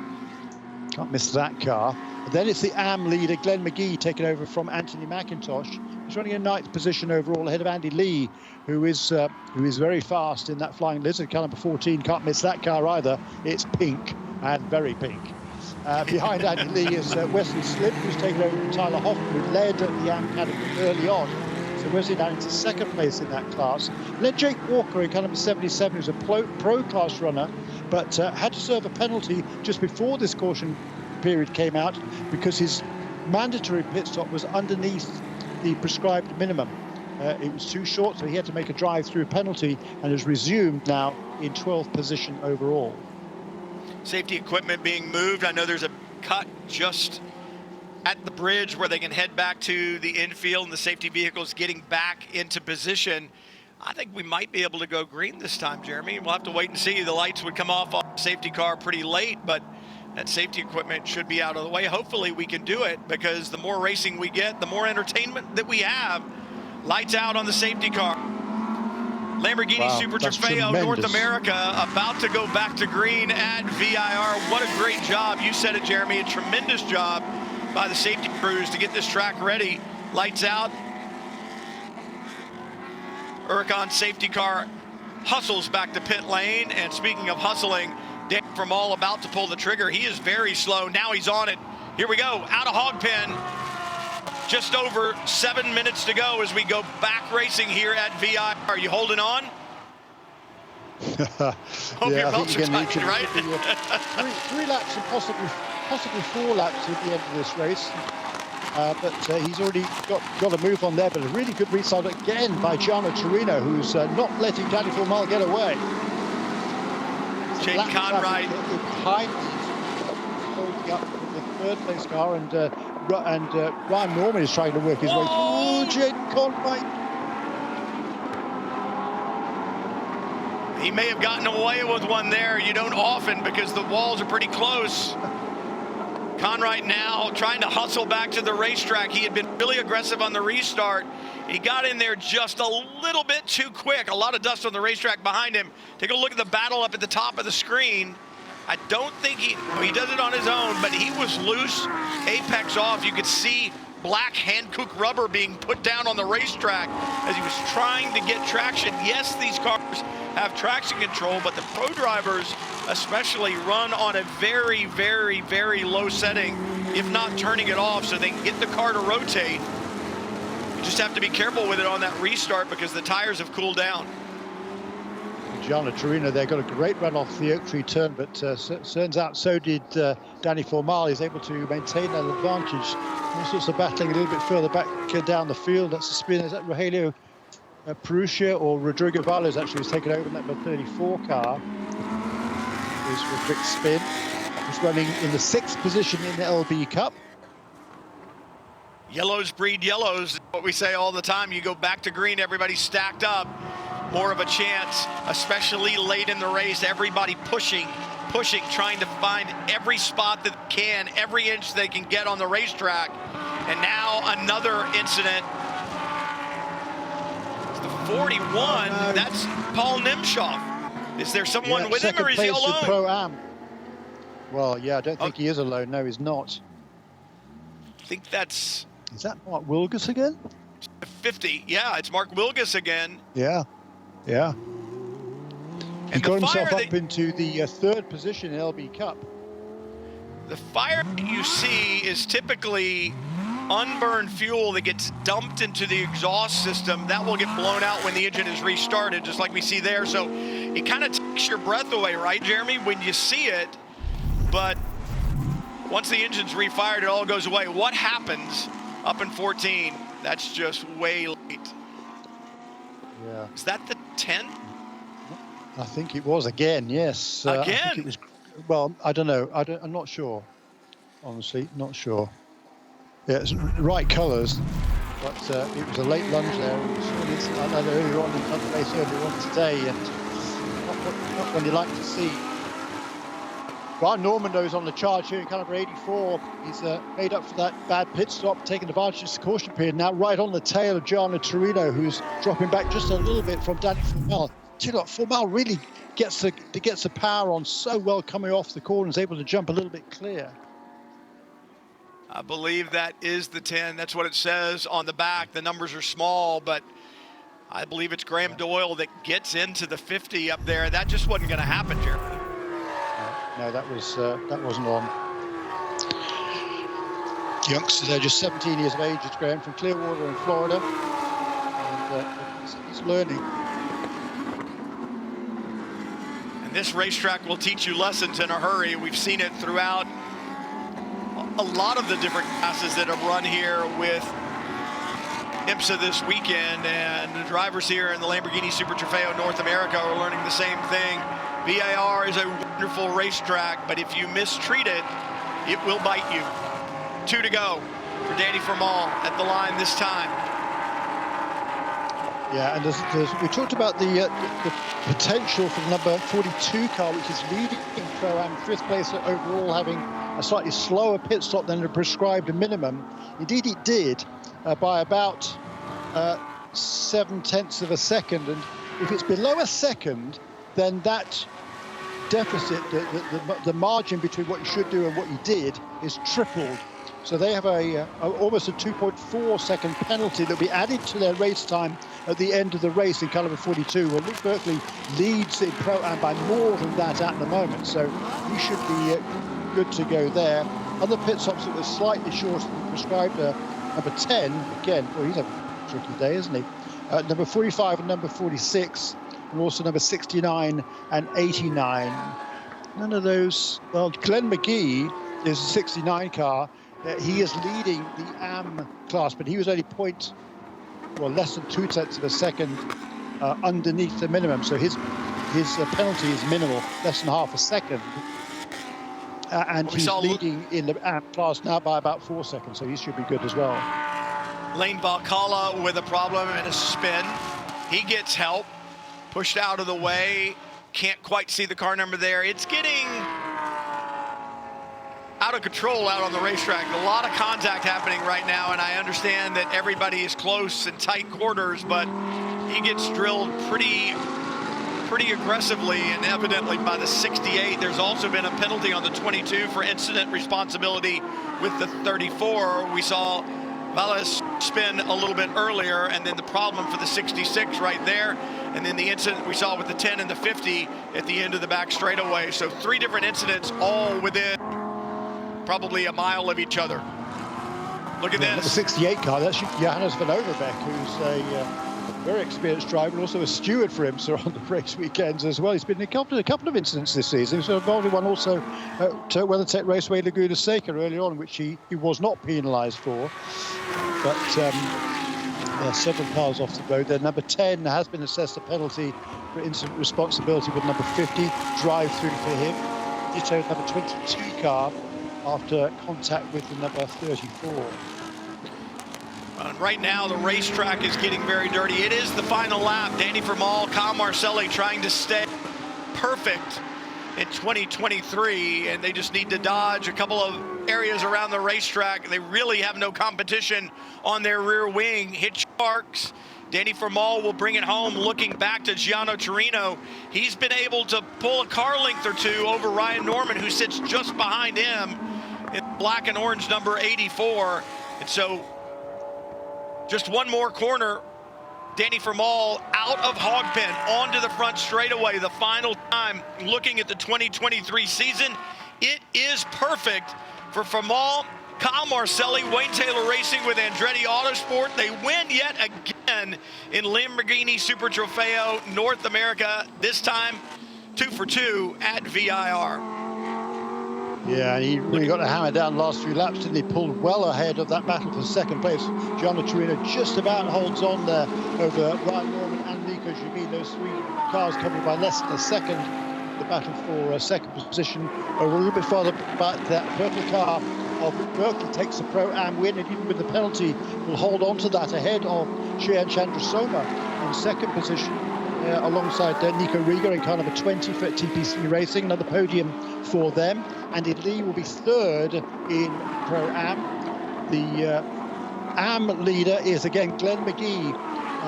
Can't miss that car. Then it's the AM leader, Glenn McGee, taking over from Anthony McIntosh. He's running in 9th position overall, ahead of Andy Lee, who is very fast in that Flying Lizard, car number 14. Can't miss that car either. It's pink, and very pink. Behind Andy Lee is Wesley Slip, who's taken over from Tyler Hoffman, who led at the AM category early on. So Wesley down into second place in that class. Led Jake Walker in car number 77, who's a pro class runner, but had to serve a penalty just before this caution period came out because his mandatory pit stop was underneath the prescribed minimum. It was too short, so he had to make a drive-through penalty and has resumed now in 12th position overall. Safety equipment being moved. I know there's a cut just at the bridge where they can head back to the infield, and the safety vehicles getting back into position. I think we might be able to go green this time, Jeremy. We'll have to wait and see. The lights would come off on the safety car pretty late, but that safety equipment should be out of the way. Hopefully we can do it, because the more racing we get, the more entertainment that we have. Lights out on the safety car. Lamborghini Super Trofeo North America about to go back to green at VIR. What a great job. You said it, Jeremy. A tremendous job by the safety crews to get this track ready. Lights out. Huracan safety car hustles back to pit lane. And speaking of hustling, Dan from All about to pull the trigger. He is very slow. Now he's on it. Here we go. Out of hog pen. Just over 7 minutes to go as we go back racing here at VI. Are you holding on? Hope your belts are tight, right? 3 laps and possibly 4 laps at the end of this race. But he's already got a move on there. But a really good restart again by Gianno Torino, who's not letting Danny Formal get away. Jake Conrad behind holding up the third place car, and Ryan Norman is trying to work his way through. Jake Conrad. He may have gotten away with one there. You don't often, because the walls are pretty close. Conrad now trying to hustle back to the racetrack. He had been really aggressive on the restart. He got in there just a little bit too quick. A lot of dust on the racetrack behind him. Take a look at the battle up at the top of the screen. I don't think he does it on his own, but he was loose, apex off. You could see black Hankook rubber being put down on the racetrack as he was trying to get traction. Yes, these cars have traction control, but the pro drivers especially run on a very, very, very low setting, if not turning it off, so they can get the car to rotate. You just have to be careful with it on that restart because the tires have cooled down. Gianna Torino there got a great run off the Oak Tree turn, but turns out so did Danny Formal. He's able to maintain that advantage. All sorts of battling a little bit further back down the field. That's the spin. Is that Rogelio Perugia or Rodrigo Valles actually was taken over in that number 34 car? Is Rodriguez spin. He's running in the 6th position in the LB Cup. Yellows breed yellows, what we say all the time. You go back to green, everybody's stacked up. More of a chance, especially late in the race. Everybody pushing, trying to find every spot that can, every inch they can get on the racetrack. And now another incident. It's the 41, that's Paul Nimshoff. Is there someone with him, or is he alone? Pro-Am. Well, yeah, I don't think he is alone. No, he's not. I think that's... Is that Mark Wilgus again? 50, yeah, it's Mark Wilgus again. Yeah. He And got himself up into the 3rd position in LB Cup. The fire that you see is typically unburned fuel that gets dumped into the exhaust system. That will get blown out when the engine is restarted, just like we see there. So it kind of takes your breath away, right, Jeremy, when you see it. But once the engine's refired, it all goes away. What happens up in 14? That's just way late. Yeah. Is that the 10? I think it was again, yes. Again? I think it was, well, I don't know. I'm not sure. Honestly, not sure. Yeah, it's right colours, but it was a late lunge there. It was another earlier on in the race earlier on today, and not one you like to see. Brian Normando's on the charge here in caliber 84. He's made up for that bad pit stop, taking advantage of the caution period. Now right on the tail of Gianna Torino, who's dropping back just a little bit from Danny Formal. Do you know what? Formal really gets the power on so well coming off the corner, is able to jump a little bit clear. I believe that is the 10. That's what it says on the back. The numbers are small, but I believe it's Graham Doyle that gets into the 50 up there. That just wasn't going to happen, Jeremy. No, that wasn't on. Youngster there, just 17 years of age. It's Graham from Clearwater in Florida, and he's learning. And this racetrack will teach you lessons in a hurry. We've seen it throughout a lot of the different classes that have run here with IMSA this weekend, and the drivers here in the Lamborghini Super Trofeo North America are learning the same thing. VAR is a wonderful racetrack, but if you mistreat it, it will bite you. 2 to go for Danny Formal at the line this time. Yeah, and we talked about the potential for the number 42 car, which is leading in Pro-Am, 5th place overall, having a slightly slower pit stop than the prescribed minimum. Indeed, it did by about 0.7 of a second, and if it's below a second, then that deficit, the margin between what you should do and what you did, is tripled. So they have almost a 2.4 second penalty that will be added to their race time at the end of the race in caliber 42. Well, Luke Berkeley leads in Pro-Am by more than that at the moment, so he should be good to go there. Other pit stops that were slightly shorter than prescribed, number 10, again, well, he's having a tricky day, isn't he? Number 45 and number 46, and also number 69 and 89. None of those, well, Glenn McGee is a 69 car. He is leading the AM class, but he was only less than 0.2 of a second underneath the minimum. So his penalty is minimal, less than half a second. And he's leading in the AM class now by about 4 seconds, so he should be good as well. Lane Valcala with a problem and a spin. He gets help, pushed out of the way. Can't quite see the car number there. It's getting out of control out on the racetrack. A lot of contact happening right now, and I understand that everybody is close and tight quarters, but he gets drilled pretty aggressively, and evidently by the 68. There's also been a penalty on the 22 for incident responsibility with the 34. We saw Valles spin a little bit earlier, and then the problem for the 66 right there, and then the incident we saw with the 10 and the 50 at the end of the back straightaway. So 3 different incidents, all within probably a mile of each other. Look at this. The 68 car, that's Johannes van Overbeek, who's very experienced driver, and also a steward for IMSA on the race weekends as well. He's been involved in a couple of incidents this season. He was involved in one also at WeatherTech Raceway Laguna Seca earlier on, which he was not penalised for. But several cars off the road there. Number 10 has been assessed a penalty for incident responsibility with number 50, drive-through for him. Ditto number 22 car after contact with the number 34. Right now, the racetrack is getting very dirty. It is the final lap. Danny Vermael, Kyle Marcelli trying to stay perfect in 2023, and they just need to dodge a couple of areas around the racetrack. They really have no competition on their rear wing. Hitch sparks. Danny Vermael will bring it home. Looking back to Gianno Torino, he's been able to pull a car length or two over Ryan Norman, who sits just behind him in black and orange number 84. And so just one more corner. Danny Vermael out of Hogpen onto the front straightaway. The final time looking at the 2023 season. It is perfect for Vermael. Kyle Marcelli, Wayne Taylor Racing with Andretti Autosport. They win yet again in Lamborghini Super Trofeo North America, this time 2 for 2 at VIR. Yeah, he really got a hammer down the last few laps, didn't he? Pulled well ahead of that battle for second place. Gianno Torino just about holds on there over Ryan Norman and Nico Jubin. Those three cars coming by less than a second. The battle for second position over a little bit farther back. That purple car of Berkeley takes the Pro-Am win, and even with the penalty will hold on to that ahead of Cheyenne Chandrasoma in second position. Alongside Nico Riga in car number 20 for TPC Racing, another podium for them. Andy Lee will be third in Pro-Am. The Am leader is again Glenn McGee,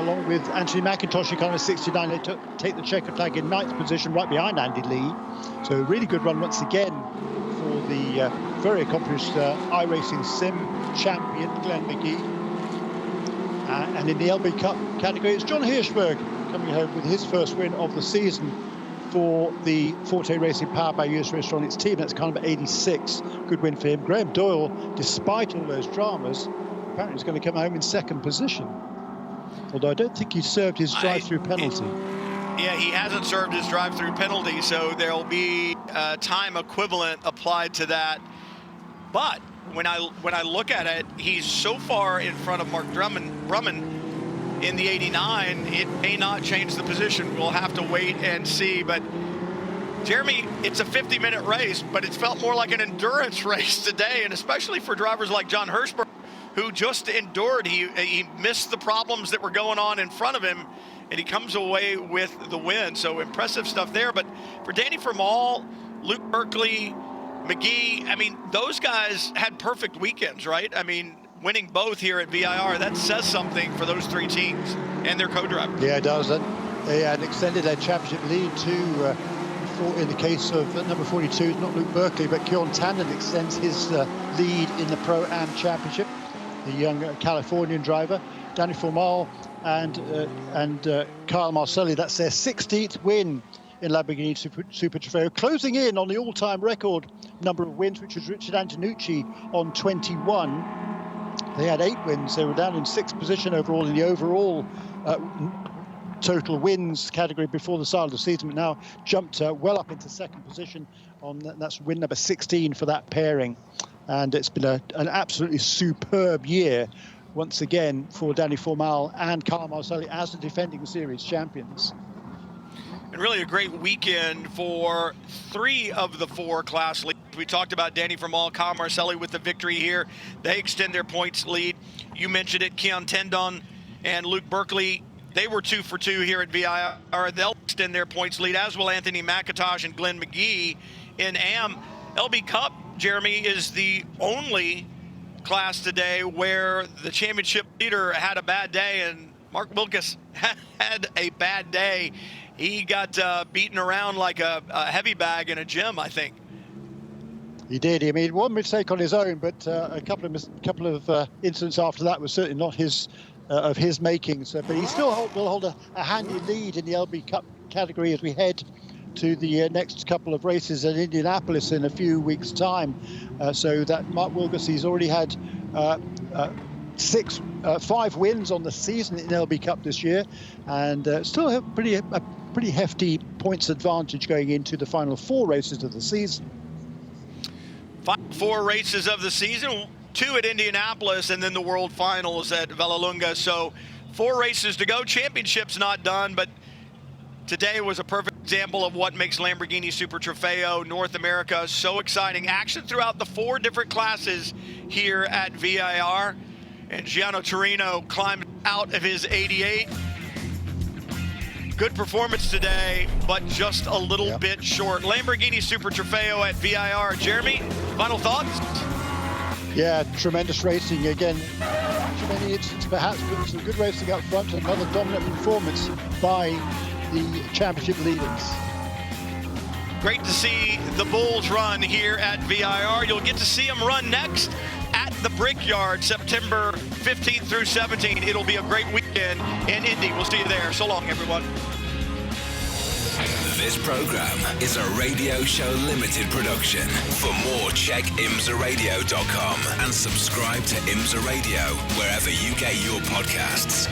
along with Anthony McIntosh in car number 69. They take the checkered flag in ninth position, right behind Andy Lee. So a really good run once again for the very accomplished iRacing Sim champion Glenn McGee. And in the LB Cup category, it's John Hirschberg coming home with his first win of the season for the Forte Racing powered by US Racing team. That's kind of 86. Good win for him. Graham Doyle, despite all those dramas, apparently is going to come home in second position. Although I don't think he served his drive-through penalty. Yeah, he hasn't served his drive-through penalty, so there'll be a time equivalent applied to that. But when I look at it, he's so far in front of Mark Brumman in the 89, it may not change the position. We'll have to wait and see. But Jeremy, it's a 50-minute race, but it's felt more like an endurance race today, and especially for drivers like John Hirschberg, who just endured. He missed the problems that were going on in front of him, and he comes away with the win. So impressive stuff there. But for Danny Vermael, Luke Berkeley, McGee, I mean, those guys had perfect weekends, right? I mean, winning both here at VIR, that says something for those three teams and their co-drivers. Yeah, it does. And they had extended their championship lead to, in the case of number 42, not Luke Berkeley, but Kjorn Tanden extends his lead in the Pro-Am Championship. The young Californian driver, Danny Vermael and Kyle Marcelli, that's their 16th win in Lamborghini Super Trofeo, closing in on the all-time record number of wins, which was Richard Antonucci on 21. They had 8 wins. They were down in 6th position overall in the overall total wins category before the start of the season, but now jumped well up into 2nd position on that's win number 16 for that pairing. And it's been an absolutely superb year once again for Danny Vermael and Kyle Marcelli as the defending series champions. And really a great weekend for 3 of the 4 class leads. We talked about Danny Vermael, Kyle Marcelli with the victory here. They extend their points lead. You mentioned it, Kjorn Tanden and Luke Berkeley. They were 2 for 2 here at VIR. They'll extend their points lead, as will Anthony McIntosh and Glenn McGee in AM. LB Cup, Jeremy, is the only class today where the championship leader had a bad day, and Mark Wilkes had a bad day. He got beaten around like a heavy bag in a gym, I think. He did. I mean, one mistake on his own, but a couple of incidents after that was certainly not his of his making. So, but he still will hold a handy lead in the LB Cup category as we head to the next couple of races at Indianapolis in a few weeks' time. So that Mark Wilkes, he's already had 5 wins on the season in LB Cup this year, and still have a pretty hefty points advantage going into the final 4 races of the season. Final 4 races of the season, 2 at Indianapolis, and then the World Finals at Vallelunga. So 4 races to go. Championship's not done, but today was a perfect example of what makes Lamborghini Super Trofeo North America so exciting. Action throughout the 4 different classes here at VIR. And Giano Torino climbed out of his 88. Good performance today, but just a little bit short. Lamborghini Super Trofeo at VIR. Jeremy, final thoughts? Yeah, tremendous racing again. Too many instances perhaps, but some good racing up front. Another dominant performance by the championship leaders. Great to see the Bulls run here at VIR. You'll get to see them run next at the Brickyard, September 15th through 17th. It'll be a great weekend in Indy. We'll see you there. So long, everyone. This program is a Radio Show Limited production. For more, check IMSARadio.com and subscribe to IMSA Radio wherever you get your podcasts.